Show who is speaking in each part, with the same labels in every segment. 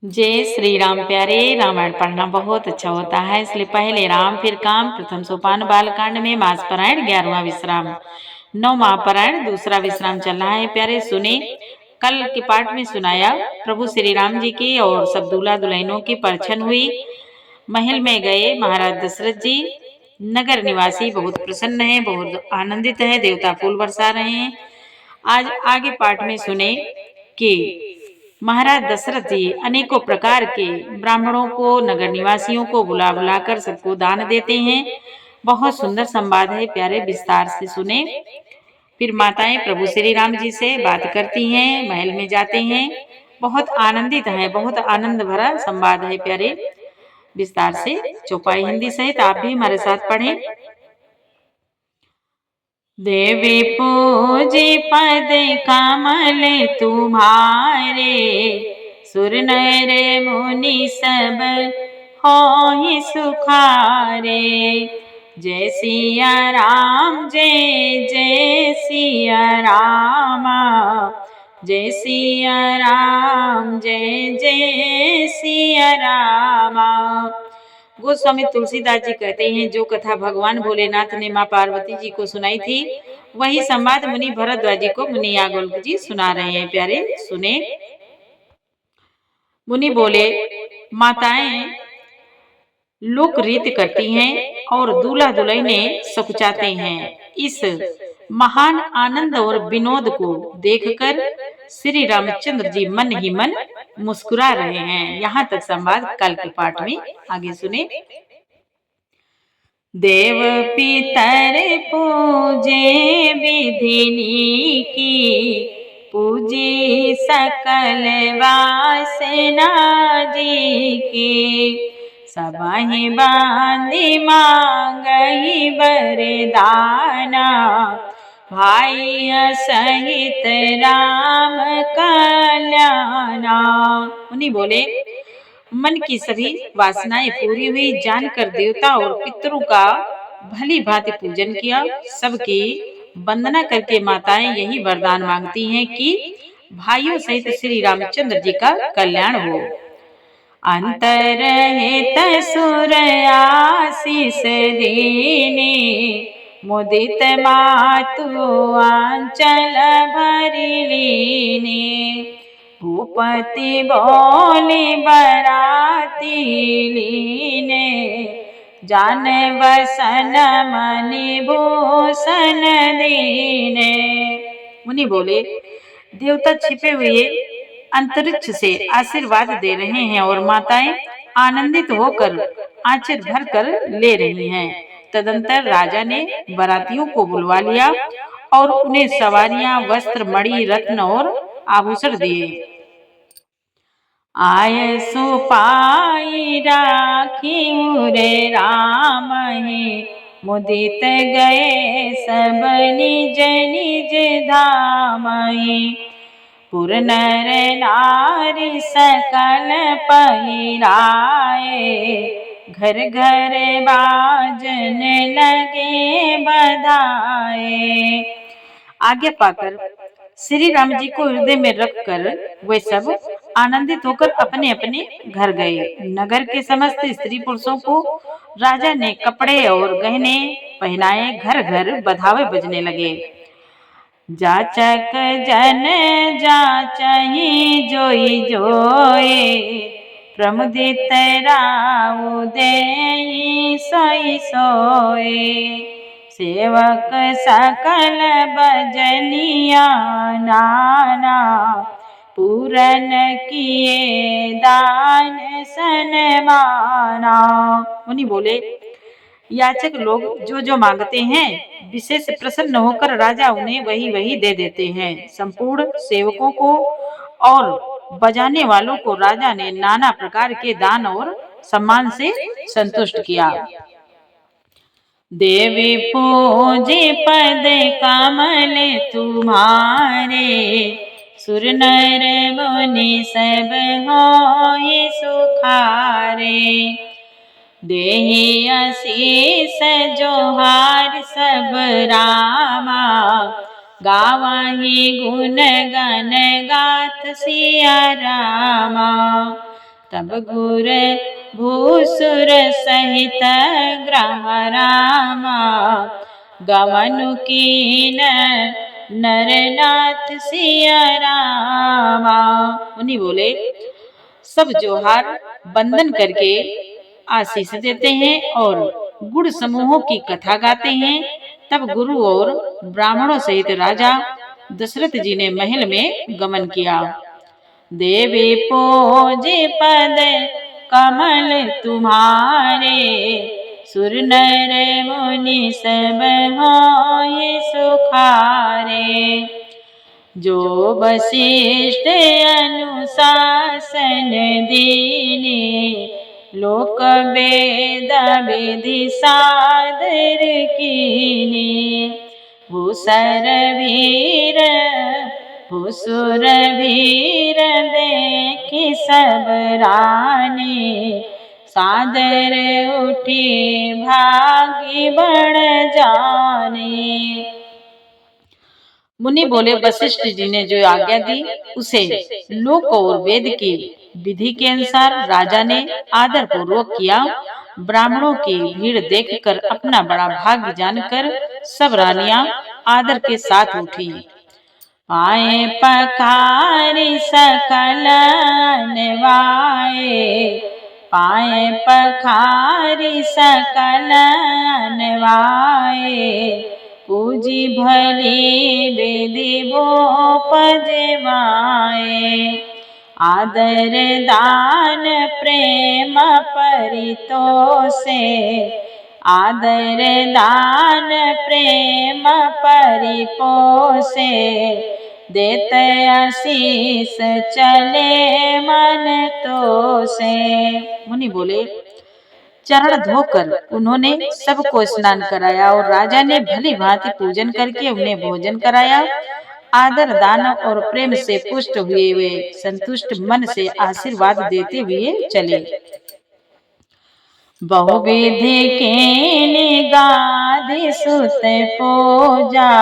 Speaker 1: जय श्री राम प्यारे। रामायण पढ़ना बहुत अच्छा होता है, इसलिए पहले राम फिर काम। प्रथम सोपान बालकांड में मास पारायण 11वां विश्राम, 9वां पारायण दूसरा विश्राम चल रहा है। प्यारे सुने, कल के पाठ में सुनाया प्रभु श्री राम जी की और सब दूल्हा दुल्हनों की परछन हुई। महल में गए महाराज दशरथ जी। नगर निवासी बहुत प्रसन्न है, बहुत आनंदित है, देवता फूल बरसा रहे हैं। आज आगे पाठ में सुने कि महाराज दशरथ जी अनेकों प्रकार के ब्राह्मणों को, नगर निवासियों को बुला बुलाकर सबको दान देते हैं। बहुत सुंदर संवाद है प्यारे, विस्तार से सुने। फिर माताएं प्रभु श्री राम जी से बात करती हैं, महल में जाते हैं, बहुत आनंदित है, बहुत आनंद भरा संवाद है प्यारे। विस्तार से चौपाई हिंदी सहित आप भी हमारे साथ पढ़ें। देवी पूजी पद कमल तुम्हारे, सुर नर मुनि सब होहि सुखारे। जय सिया राम, जय जय सिया रामा, जय सिया राम, जय जय सिया रामा। गोस्वामी तुलसीदास जी कहते हैं, जो कथा भगवान भोलेनाथ ने माँ पार्वती जी को सुनाई थी, वही संवाद मुनि भरद्वाज जी को मुनि याज्ञवल्क्य जी सुना रहे हैं। प्यारे सुने। मुनि बोले, माताएं लोक रीति करती हैं और दूल्हा दुल्हने सकुचाते हैं। इस महान आनंद और विनोद को देखकर श्री रामचंद्र जी मन ही मन मुस्कुरा रहे हैं। यहाँ तक संवाद कल के पाठ में, आगे सुने। देव पितर पूजे विधिनी की, पूजी सकल वासना जी की। सबहि बांधि मांगहि वरदाना, भाई सहित राम कल्याणा। मुनि बोले, मन की सभी वासनाएं पूरी हुई जानकर देवता और पितरों का भली भांति पूजन किया। सबकी वंदना करके माताएं यही वरदान मांगती हैं कि भाइयों सहित श्री रामचंद्र जी का कल्याण हो। अंतर हित सुर आशीष दीने, मुदित मातु आंचल भरि लीने। भूपति बोली बराती लीने, जान वसन मणि भूषण दीने। मुनि बोले, देवता छिपे हुए अंतरिक्ष से आशीर्वाद दे रहे हैं और माताएं आनंदित होकर आंचल भर कर ले रही हैं। तदंतर राजा ने बारातियों को बुलवा लिया और उन्हें सवारियां, वस्त्र, मणि, रत्न और आभूषण दिए। आय सुपाई राखी रे राम ही, मुदित गए सब निज निज धाम ही। पुर नर नारी सकल पहिराए, घर घर बाजन लगे बधाए। आज्ञा पाकर श्री राम जी को हृदय में रखकर वे सब आनंदित होकर अपने अपने घर गए। नगर के समस्त स्त्री पुरुषों को राजा ने कपड़े और गहने पहनाए, घर घर बधावे बजने लगे। जाचक जन जाचहि जोई जोए, प्रमुदित राउ देहि सोई सोए। सेवक सकल बजनिया नाना, पूरन किए दान सनमाना। मुनि बोले, याचक लोग जो जो मांगते हैं, विशेष प्रसन्न होकर राजा उन्हें वही वही दे देते हैं। संपूर्ण सेवकों को और बजाने वालों को राजा ने नाना प्रकार के दान और सम्मान से संतुष्ट किया। देवी पूजे पद कमल तुम्हारे, सुर नर मुनि सब होहि सुखारे। देहि आशीष जोहार सब रामा, गावहि गुण गण गाथ सिया रामा। तब गुर भूसुर सहित ग्राम रामा, गमनु कीन नरनाथ सिया रामा। मुनि बोले सब जोहार बंदन करके आशीष देते हैं और गुण समूहों की कथा गाते हैं। तब गुरु और ब्राह्मणों सहित राजा दशरथ जी ने महल में गमन किया। देवी पूजे पद कमल तुम्हारे, सुर नर मुनि सब होए सुखारे। जो वशिष्ठ अनुशासन दीने, लोक वेद विधि सादर कीने। भूसर वीर भूसुर वीर देखि सब रानी, सादर उठी भागी बढ़ जाने। मुनि बोले वशिष्ठ जी ने जो आज्ञा दी उसे लोक और वेद की विधि के अनुसार राजा ने आदर पूर्वक किया। ब्राह्मणों की भीड़ देखकर अपना बड़ा भाग्य जानकर सब रानियां आदर के साथ उठी। पाए पखारी सकल नवाए, पाए पखारी सकल नवाए। पूजी भली विधि भूप जमाए, आदर दान प्रेम परितोषे। आदर दान प्रेम परिपोषे, देत आशीष चले मन तोषे। मुनि बोले चरण धोकर उन्होंने सबको स्नान कराया और राजा ने भली भांति पूजन करके उन्हें भोजन कराया। आदर दान और प्रेम से पुष्ट हुए वे संतुष्ट मन से आशीर्वाद देते हुए चले। बहुविधि के गादि सुत पूजा,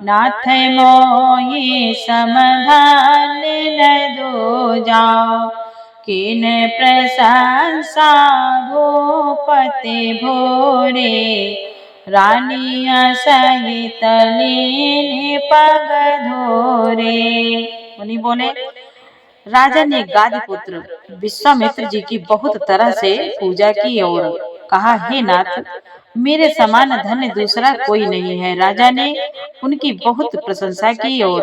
Speaker 1: नाथ मोहि समाधान न दूजा। किन प्रशंसा भूपति भोरे, रानिया सहित लीन पग धोरे। मुनि बोले राजा ने गादी पुत्र विश्वामित्र जी की बहुत तरह से पूजा की और कहा हे नाथ, मेरे समान धन्य दूसरा कोई नहीं है। राजा ने उनकी बहुत प्रशंसा की और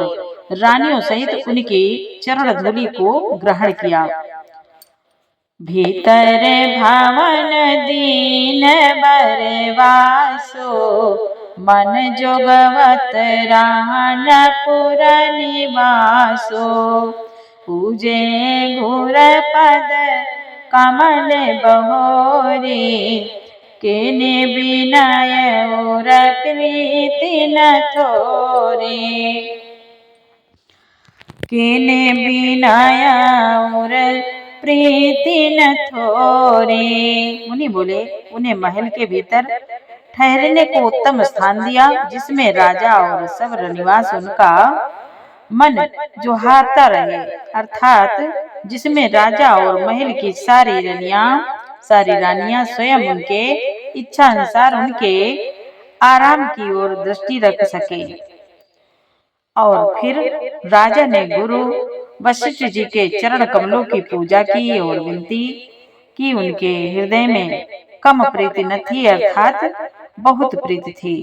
Speaker 1: रानियों सहित उनकी चरण धूलि को ग्रहण किया। भीतर भवन दीन बरवासो, मन जोगवत रानपुर निवासो। पूजे घोर पद कमल बहोरी, केने विनय और प्रीति न थोरे। केने विनय और प्रीति न थोरे। मुनि बोले उन्हें महल के भीतर ठहरने को उत्तम स्थान दिया, जिसमें राजा और सब निवास उनका मन जोहाता रहे, अर्थात जिसमें राजा और महल की सारी रानियां स्वयं उनके इच्छा अनुसार उनके आराम की ओर दृष्टि रख सके। और फिर राजा ने गुरु वशिष्ठ जी के चरण कमलों की पूजा की और विनती की। उनके हृदय में कम प्रीति न थी, अर्थात बहुत प्रीति थी।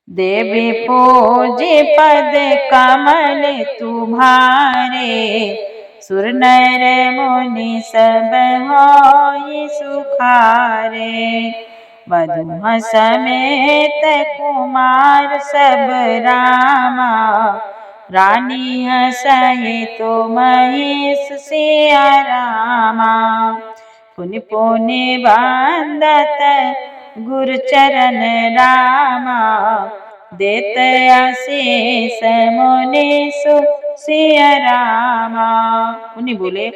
Speaker 1: देवी पूजे पद कमल तुम्हारे, सुर नर मुनि सब होए सुखारे। वधू समेत कुमार सब रामा, रानी सहित महेश सिया रामा। पुनि पुनि बंदत गुरु चरण रामा, देत आशीष मुनि सिया रामा। मुनि बोले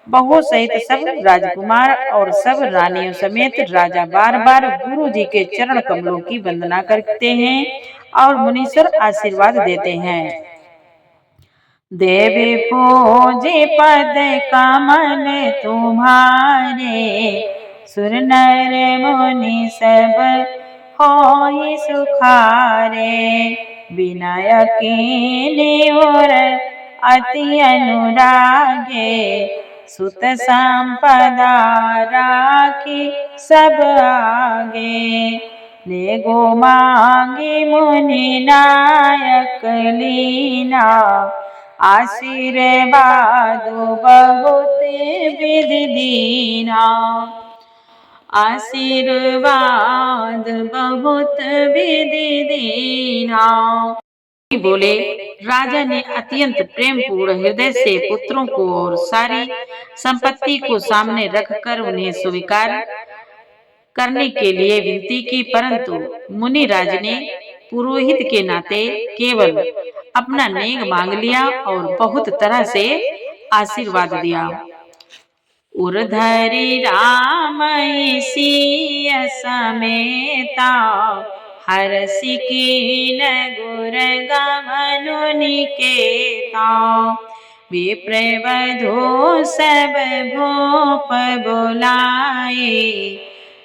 Speaker 1: बहु सहित सब राजकुमार और सब रानियों समेत राजा बार बार गुरु जी के चरण कमलों की वंदना करते हैं और मुनीश्वर आशीर्वाद देते हैं। देवी पूजे पद कमल तुम्हारे, सुर नर मुनि सब होई सुखारे। विनय कीनी और अति अनुरागे, सुत संपदा राखी सब आगे। नेगो मांगी मुनि नायक लीना, आशीर्वाद बहुत विधि दीना। आशीर्वाद बहुत विधि दीना। बोले, राजा ने अत्यंत प्रेम पूर्ण हृदय से पुत्रों को और सारी संपत्ति को सामने रखकर उन्हें स्वीकार करने के लिए विनती की, परंतु मुनिराज ने पुरोहित के नाते केवल अपना नेग मांग लिया और बहुत तरह से आशीर्वाद दिया। उर्धरि राम सिय समेता, हरषि कीन गुर गमनु निकेता। विप्रवधू सब भूप बुलाए,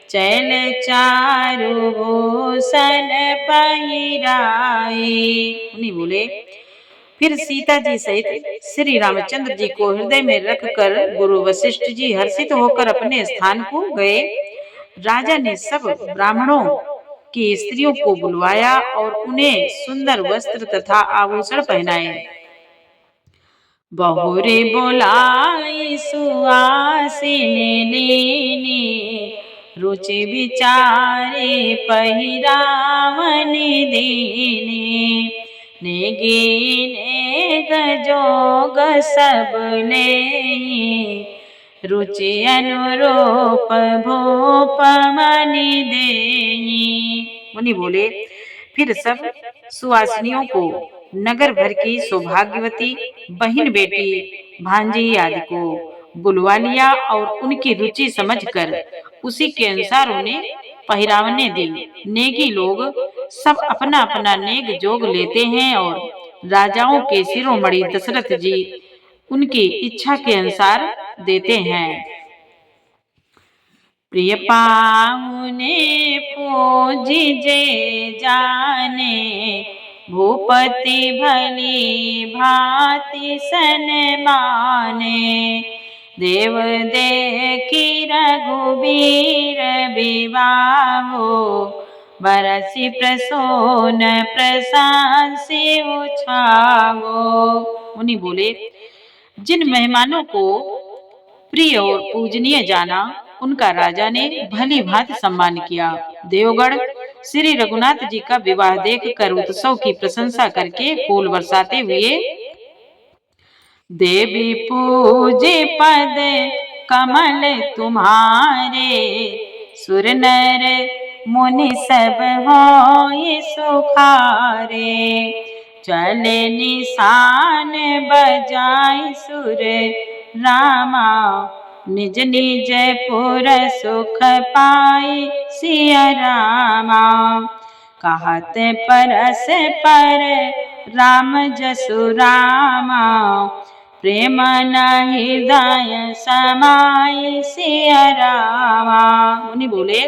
Speaker 1: चल चारु भूषण पहिराए। मुनि बोले, फिर सीता जी सहित श्री रामचंद्र जी को हृदय में रखकर गुरु वशिष्ठ जी हर्षित होकर अपने स्थान को गए। राजा ने सब ब्राह्मणों की स्त्रियों को बुलवाया और उन्हें सुंदर वस्त्र तथा आभूषण पहनाए। बहुरे बोलाई सुआसिनी लीनी, रुचि विचारे पहिरावनि दीनी। नेगी नेग जोग सब लेई, रुचि अनुरूप भूप मनि देई। मुनि बोले, फिर सब सुवासिनियों को नगर भर की सौभाग्यवती बहन बेटी भांजी आदि को बुलवा लिया और उनकी रुचि समझकर उसी के अनुसार उन्हें पहिरावने दी। नेगी लोग सब अपना अपना नेग जोग लेते हैं और राजाओं के शिरोमणि दशरथ जी उनकी इच्छा के अनुसार देते हैं। प्रिय पाहुने पूजिजे जाने, भूपति भली भांति सन्माने। देव देखी रघुबीर विवाहो, बरसि प्रसून प्रशंसि उछावो। मुनि बोले, जिन मेहमानों को प्रिय और पूजनीय जाना, उनका राजा ने भली भांति सम्मान किया। देवगण श्री रघुनाथ जी का विवाह देखकर उत्सव की प्रशंसा करके फूल बरसाते हुए, देवी पूजे पद कमल तुम्हारे, सुर नर मुनि सब होई सुखारे। चले निशान बजाई सुर रामा, निज निज पुर सुख पाई सिया रामा। कहत परस पर राम जसु रामा, प्रेम न हृदय समाई सिया रामा। मुनि बोले,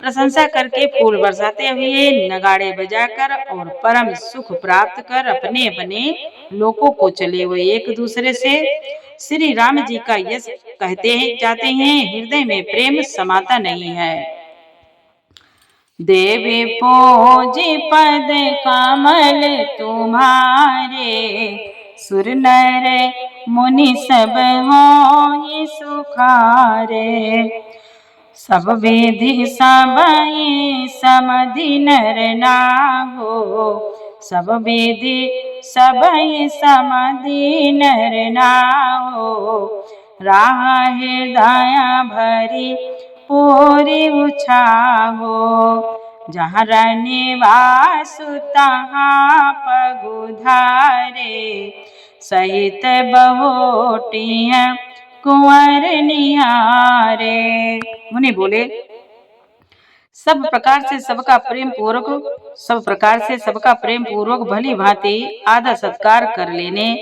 Speaker 1: प्रशंसा करके फूल बरसाते हुए, नगाड़े बजाकर और परम सुख प्राप्त कर अपने अपने लोकों को चले हुए एक दूसरे से श्री राम जी का यश कहते हैं जाते हैं। हृदय में प्रेम समाता नहीं है। देवी पूजी पद कमल तुम्हारे, सुर नर मुनि सब होई सुखारे। सब विधि सबई समधि नर नाहो, सब विधि सबई समधि नर नाहो। राह हृदय भरी पूरी उछाहो, जहाँ निवास तहाँ पगुधारे। सहित बहुटियाँ कुंवर निहारे। मुनि बोले, सब प्रकार से सबका प्रेम पूर्वक भली भांति आदर सत्कार कर लेने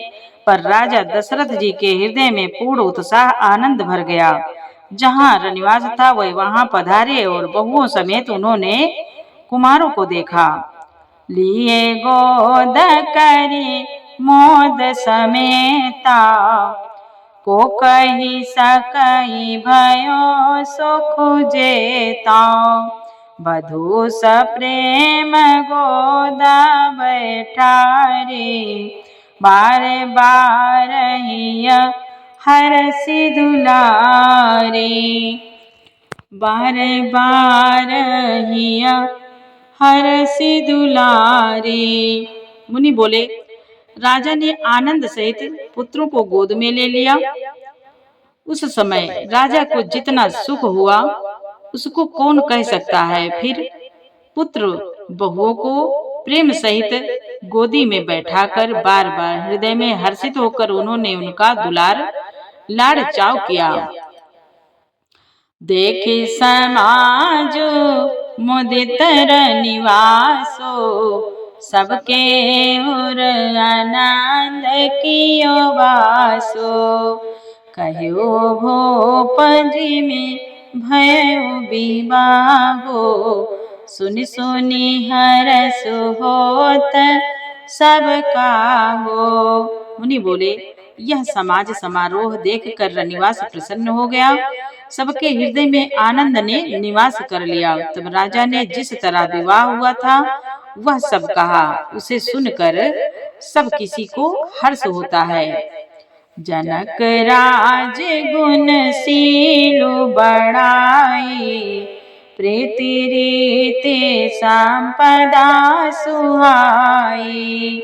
Speaker 1: पर राजा दशरथ जी के हृदय में पूर्ण उत्साह आनंद भर गया। जहाँ रनिवास था वह वहां पधारे और बहुओं समेत उन्होंने कुमारों को देखा। लिए गोद करी मोद समेता, को कही सकई भयो सुख जेता। बधु सप्रेम गोदा बैठारे, बार बार हिय हरसि दुलारे। बार बार हिय हरसि दुलारे। मुनि बोले, राजा ने आनंद सहित पुत्रों को गोद में ले लिया। उस समय राजा को जितना सुख हुआ उसको कौन कह सकता है। फिर पुत्र बहुओं को प्रेम सहित गोदी में बैठाकर बार बार हृदय में हर्षित होकर उन्होंने उनका दुलार लाड़ चाव किया। देखे समाज मुदित रनिवासो, सबके उर आनंद कियो वासो। कहो भूप जी में भयो विवाहो, सुनि सुनि हरस होत सब काहो। मुनि बोले, यह समाज समारोह देखकर रनिवास प्रसन्न हो गया। सबके हृदय में आनंद ने निवास कर लिया। तब राजा ने जिस तरह विवाह हुआ था वह सब कहा। उसे सुनकर सब किसी को हर्ष होता है। जनक राज गुणशीलु बड़ाई, प्रीति रीति संपदा सुहाई।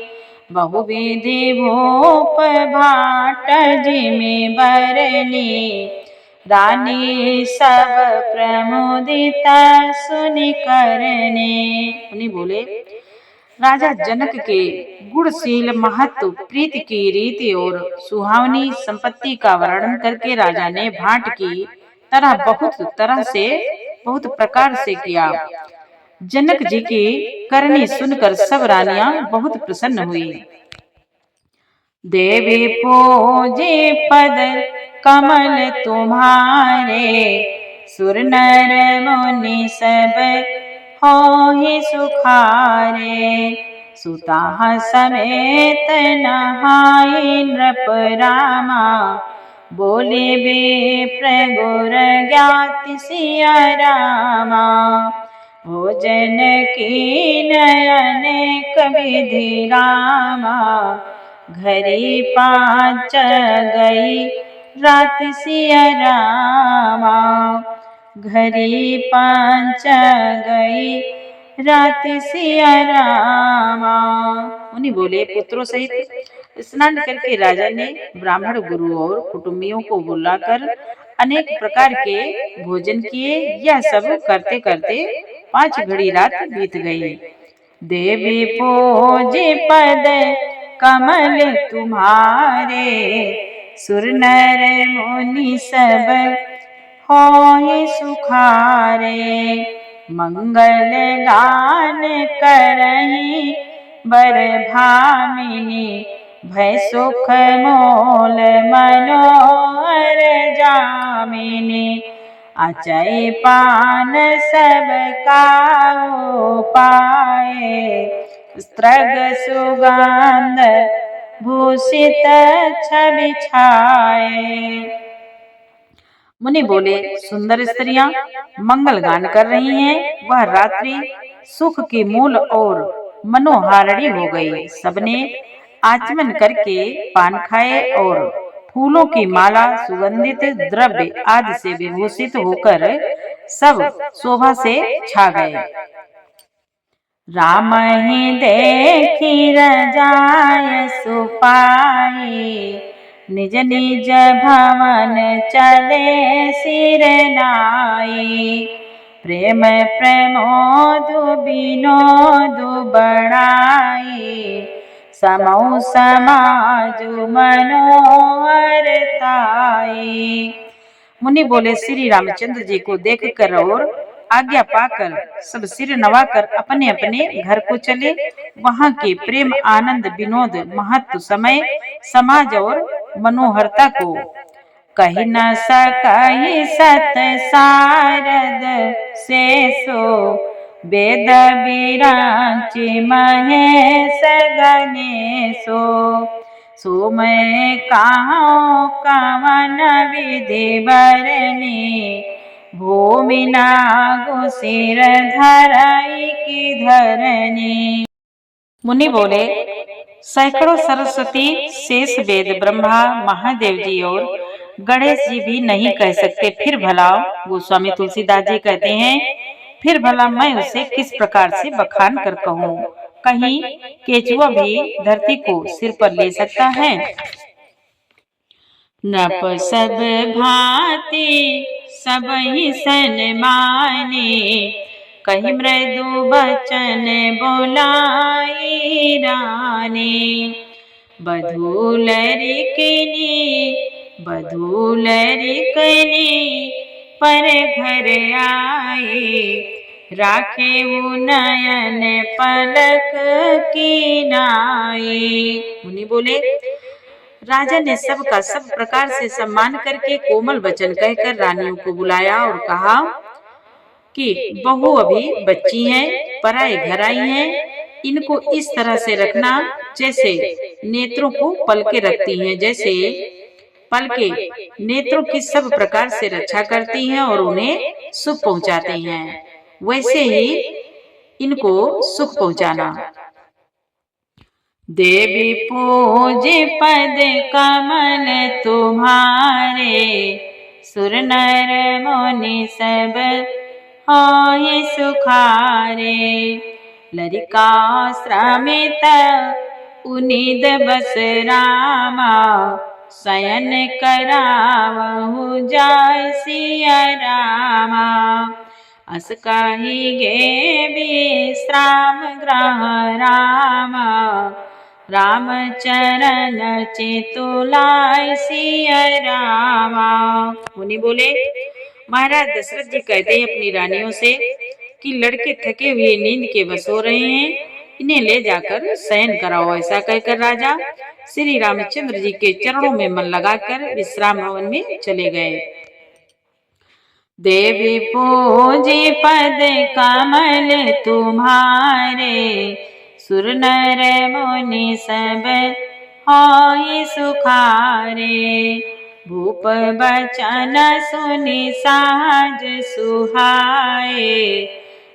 Speaker 1: बहुविधि भूप भाट जिमि बरनी, रानी सब प्रमुदित सुनि करने। मुनि बोले, राजा जनक के गुणशील महत्व, प्रीति की रीति और सुहावनी संपत्ति का वर्णन करके राजा ने भाट की बहुत प्रकार से किया। जनक जी की करनी सुनकर सब रानियां बहुत प्रसन्न हुई। देवी पूजे पद कमल तुम्हारे, सुर नर मुनि सब होहि सुखारे। सुता समेत नहाई नृप रामा, बोले विप्र गुर ज्ञाति सिया रामा। भोजन कीन अनेक विधि रामा, घरी पाँच गई रात सिया रामा। घरी पाँच गई रात सिया रामा। मुनि बोले, पुत्रों सहित स्नान करके राजा ने ब्राह्मण गुरु और कुटुंबियों को बुलाकर अनेक प्रकार के भोजन किए। यह सब करते करते 5 घड़ी रात बीत गई। देवी पूजे पद कमल तुम्हारे, सुर नर मुनि सब होहि सुखारे। मंगल गान करहि बर भामिनी, भय सुख मोल मनोहर जामिनी। अचै पान सब काहू पाए, स्त्रग सुगंध भूषित छवि छाए। मुनि बोले, सुंदर स्त्रियां मंगल गान कर रही हैं। वह रात्रि सुख की मूल और मनोहारिणी हो गई। सबने आचमन करके पान खाए और फूलों की माला, सुगंधित द्रव्य आदि से विभूषित होकर सब शोभा से छा गए। राम ही देखी रजाय सुपाई, निज निज भवन चले सिर नाई। प्रेम प्रमोद विनोद बढ़ाई, समौ समाज मनोहर ताई। मुनि बोले, श्री रामचंद्र जी को देखकर और आज्ञा पाकर सब सिर नवाकर अपने अपने घर को चले। वहां के प्रेम आनंद विनोद महत्व समय समाज और मनोहरता को कही न सकहि सत सारद शेषो वेद विरांचि महेश गणेशो सो मैं कहाँ कवन विधि बरनी भूमि नागु सिर धराई की धरनी। मुनि बोले, सैकड़ों सरस्वती शेष वेद ब्रह्मा महादेव जी और गणेश जी भी नहीं कह सकते, फिर भला गोस्वामी तुलसीदास जी कहते हैं, फिर भला मैं उसे किस प्रकार से बखान कर कहूँ। कहीं केचुआ भी धरती को सिर पर ले सकता है। नप सब भांति सब ही सन्माने कही मृदु बचन बोलाई रानी बधूल रिकनी पर घर आए राखे वो नयन पलक की नाई। मुनि बोले, राजा ने सबका सब प्रकार से सम्मान करके कोमल वचन कहकर रानियों को बुलाया और कहा कि बहू अभी बच्ची हैं, पराए घर आई हैं, इनको इस तरह से रखना जैसे नेत्रों को पलके रखती हैं, जैसे पलके नेत्रों की सब प्रकार से रक्षा करती हैं और उन्हें सुख पहुंचाती हैं, वैसे ही इनको सुख पहुंचाना। देवी पूज्य पद कमल तुम्हारे सुर नर मुनि सब होय सुखारे लरिका श्रमित उनिद बस रामा शयन करावहु जय सिया रामा अस कहि गे विश्राम ग्रह रामा राम चरण चितुलाय सिया रामा। मुनि बोले, महाराज दशरथ जी कहते हैं अपनी रानियों से कि लड़के थके हुए नींद के वश हो रहे हैं, इन्हें ले जाकर शयन कराओ। ऐसा कहकर राजा श्री रामचंद्र जी के चरणों में मन लगाकर विश्राम भवन में चले गए। देवी पूजी पद कमल तुम्हारे सुर नर मुनि सब होय सुखारे भूप बचन सुनि साज सुहाए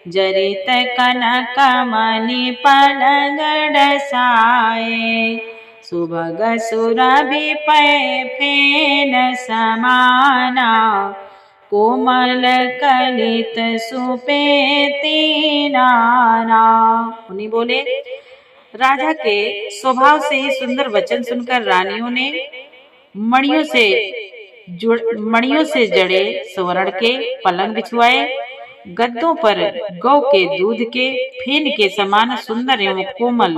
Speaker 1: जरित कनक मणि पलगड़ साए सुभग सुरभि पै फेन समाना कोमल कलित सुपेति नाना। मुनि बोले, राजा के स्वभाव से ही सुंदर वचन सुनकर रानियों ने मणियों से जड़े स्वर्ण के पलंग बिछवाए, गद्दों पर गौ के दूध के फेन के समान सुंदर एवं कोमल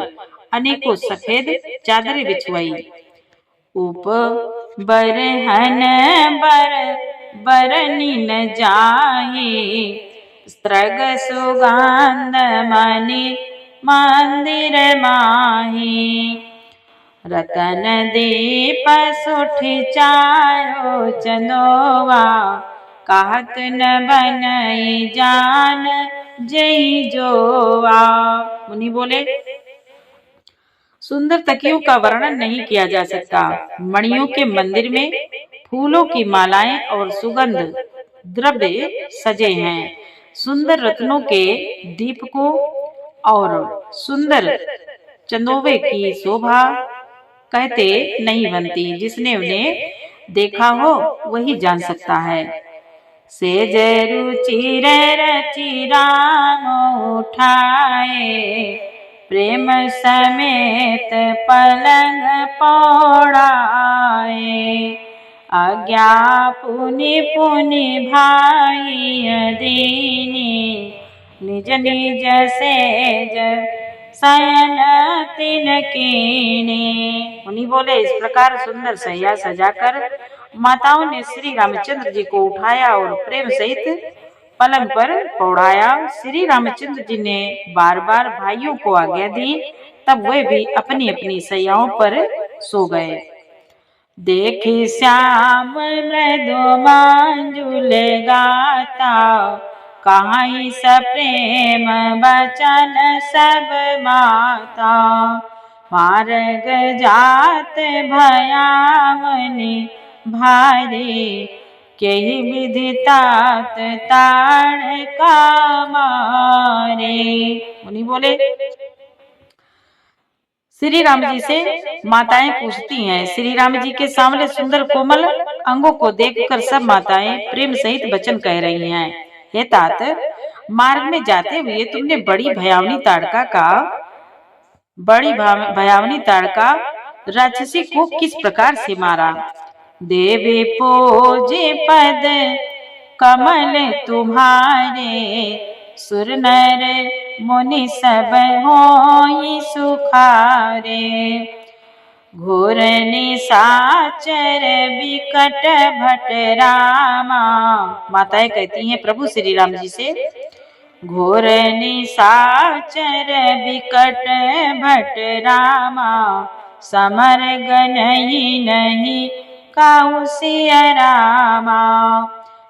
Speaker 1: अनेकों सफेद चादरें बिछवाई। उप बरहन बरनी न जाहि स्त्रग सुगंध मणि मंदिर माही रतन दीप सुठि चारो चंदोवा कहत न बनई जान जई जोवा। मुनि बोले, सुंदर तकियों का वर्णन नहीं किया जा सकता। मणियों के मंदिर में फूलों की मालाएं और सुगंध द्रव्य सजे हैं। सुंदर रत्नों के दीपकों और सुंदर चंदोवे की शोभा कहते नहीं बनती, जिसने उन्हें देखा हो वही जान सकता है। सेज रुचिर रचि राम उठाए प्रेम समेत पलंग पौड़ाए आज्ञा पुनि पुनि भाई दीनी निज निज सेज शयन तिन कीनी। मुनि बोले, इस प्रकार सुंदर सैया सजाकर माताओं ने श्री रामचंद्र जी को उठाया और प्रेम सहित पलंग पर पौड़ाया। श्री रामचंद्र जी ने बार बार भाइयों को आज्ञा दी, तब वे भी अपनी अपनी शैयाओं पर सो गए। देखी श्याम मृदु मंजुल गाता, कहाई सप्रेम बचन सब माता। मार्ग जात भयावनी भारी, केहि विधि तात ताड़ का मारे। मुनि बोले, श्री राम जी से माताएं पूछती हैं, श्री राम जी के सामने सुंदर कोमल अंगों को देखकर सब माताएं प्रेम सहित वचन कह रही हैं। हे तात, मार्ग में जाते हुए तुमने बड़ी भयावनी ताड़का राक्षसी को किस प्रकार से मारा। देवी पूजे पद कमल तुम्हारे, सुर नर मुनि सब होई सुखारे। घोर निशाचर विकट भट रामा। माताएं कहती हैं प्रभु श्री राम जी से, घोर निशाचर विकट भट रामा, समर गनहि नहीं काहू सिय रामा।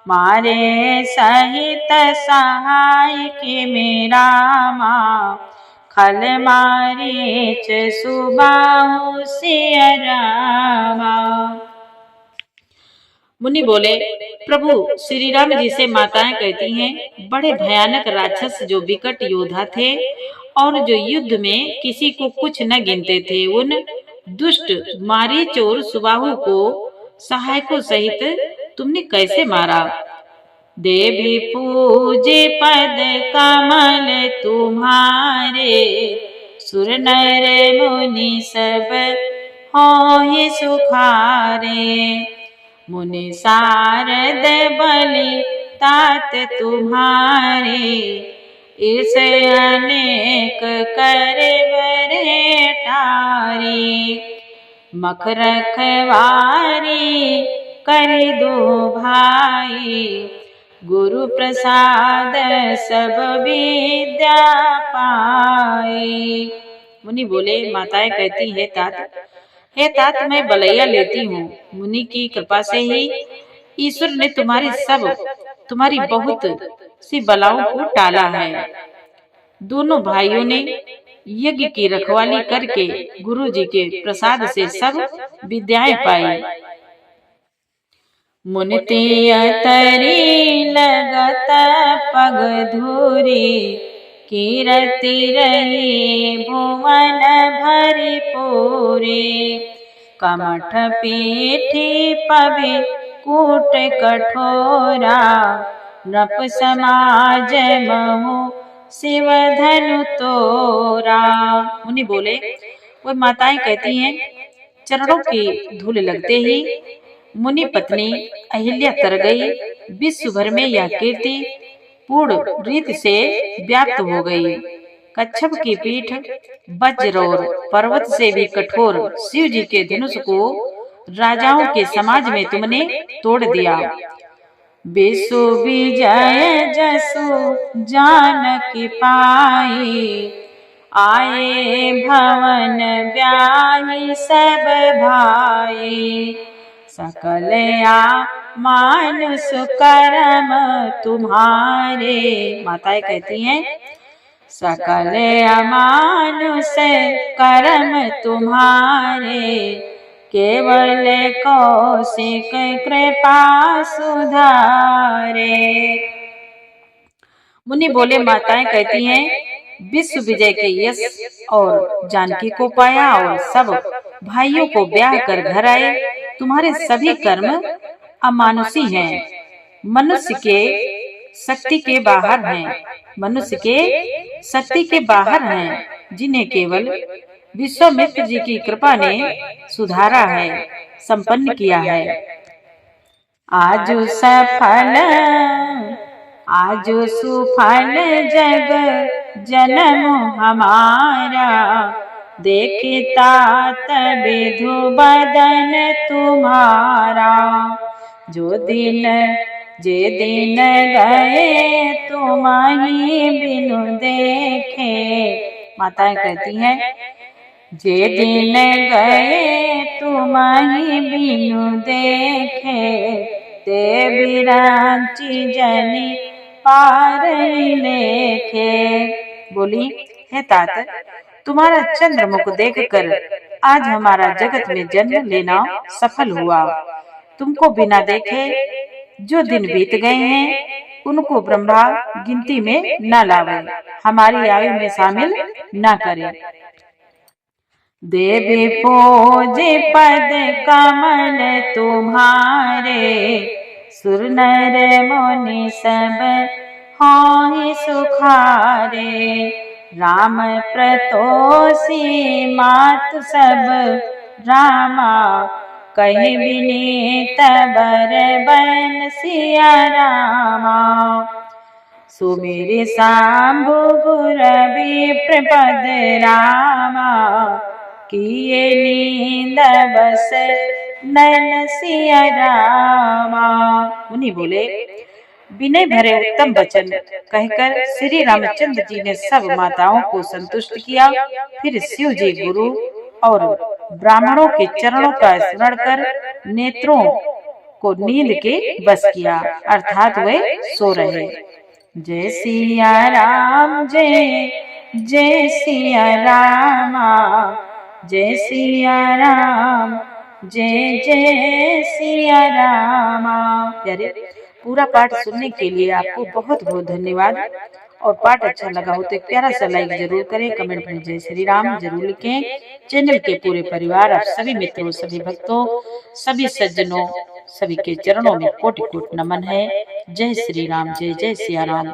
Speaker 1: मारे सहित सहाय के मेरा माँ, खल मारीच सुबाहु सिय रामा। मुनि बोले, प्रभु श्री राम जी से माताएं कहती हैं, बड़े भयानक राक्षस जो विकट योद्धा थे और जो युद्ध में किसी को कुछ न गिनते थे, उन दुष्ट मारीच और सुबाहु को सहायकों सहित तुमने कैसे मारा। देवी पूजे पद कमल तुम्हारे, सुर नर मुनि सब होय सुखारे। मुनि सारद बलि तात तुम्हारे, इस अनेक करे बरे टारी। मख रखवारी करि दो भाई, गुरु प्रसाद सब विद्या पाई। मुनि बोले, माताएं कहती है हे तात, मैं बलैया लेती हूँ। मुनि की कृपा से ही ईश्वर ने तुम्हारी बहुत सी बलाओं को टाला है। दोनों भाइयों ने यज्ञ की रखवाली करके गुरु जी के प्रसाद से सब विद्याएं पाई। मुनि तरी लगत पग धूरी, कीरति रही भुवन भरी पूरी। कमठ पीठी पवि कूट कठोरा, नृप समाज महु शिव धनु तोरा। मुनि बोले, वो माताएं कहती हैं, चरणों की धूल लगते ही मुनि पत्नी अहिल्या तर गई। विश्व भर में यह कीर्ति पूर्ण रीत से व्याप्त हो गई। कच्छप की पीठ वज्र और पर्वत से भी कठोर शिव जी के धनुष को राजाओं के समाज में तुमने तोड़ दिया। विश्व विजय जसु जानकी पाई, आए भवन ब्याही सब भाई। सकल मानुष कर्म तुम्हारे। माताएं कहती हैं, सकल मानुष कर्म तुम्हारे, केवल कौशिक कृपा सुधारे। मुनि बोले, माताएं कहती हैं, विश्व विजय के यश और जानकी को पाया और सब भाइयों को ब्याह कर घर आए। तुम्हारे सभी कर्म अमानुषी हैं, मनुष्य के शक्ति के बाहर हैं। मनुष्य के शक्ति के बाहर हैं, जिन्हें केवल विश्वामित्र जी की कृपा ने सुधारा है, संपन्न किया है। आजु सुफल जग जन्म हमारा, देखता विधु बदन तुम्हारा। जो दिन जे दिन गए तुम्हारी बिनु देखे। माताएं कहती हैं, जे दिन गए तुम्हारी बिनु देखे, ते बिरांची जनी पार लेखे। बोली, हे तात, तुम्हारा चंद्रमुख देखकर आज हमारा जगत में जन्म लेना सफल हुआ। तुमको बिना देखे जो दिन बीत गए हैं उनको ब्रह्मा गिनती में न लावे, हमारी आयु में शामिल न करे। देवी पूजे पद कमल तुम्हारे, सुर नर मुनि सब हों सुखारे। राम प्रतोषी मातु सब रामा, कहीं विनीत बर बन सिया रामा। सुमेरि सांभु गुर विप्रपद रामा, किए नींद बस नैन सिया रामा। मुनि बोले, विनय भरे उत्तम वचन कहकर श्री रामचंद्र जी ने सब माताओं को संतुष्ट किया। फिर शिव जी गुरु और ब्राह्मणों के चरणों का स्मरण कर नेत्रों को नींद के बस किया, अर्थात वे सो रहे। जय सिया राम, जय जय सिया रामा, जय सिया राम, जय जय सिया रामा। प्यारे, पूरा पाठ सुनने के लिए आपको बहुत बहुत धन्यवाद। और पाठ अच्छा लगा हो तो एक प्यारा सा लाइक जरूर करें, कमेंट में जय श्री राम जरूर लिखें। चैनल के पूरे परिवार और सभी मित्रों, सभी भक्तों, सभी सज्जनों, सभी के चरणों में कोटि कोटि नमन है। जय श्री राम, जय जय सिया राम।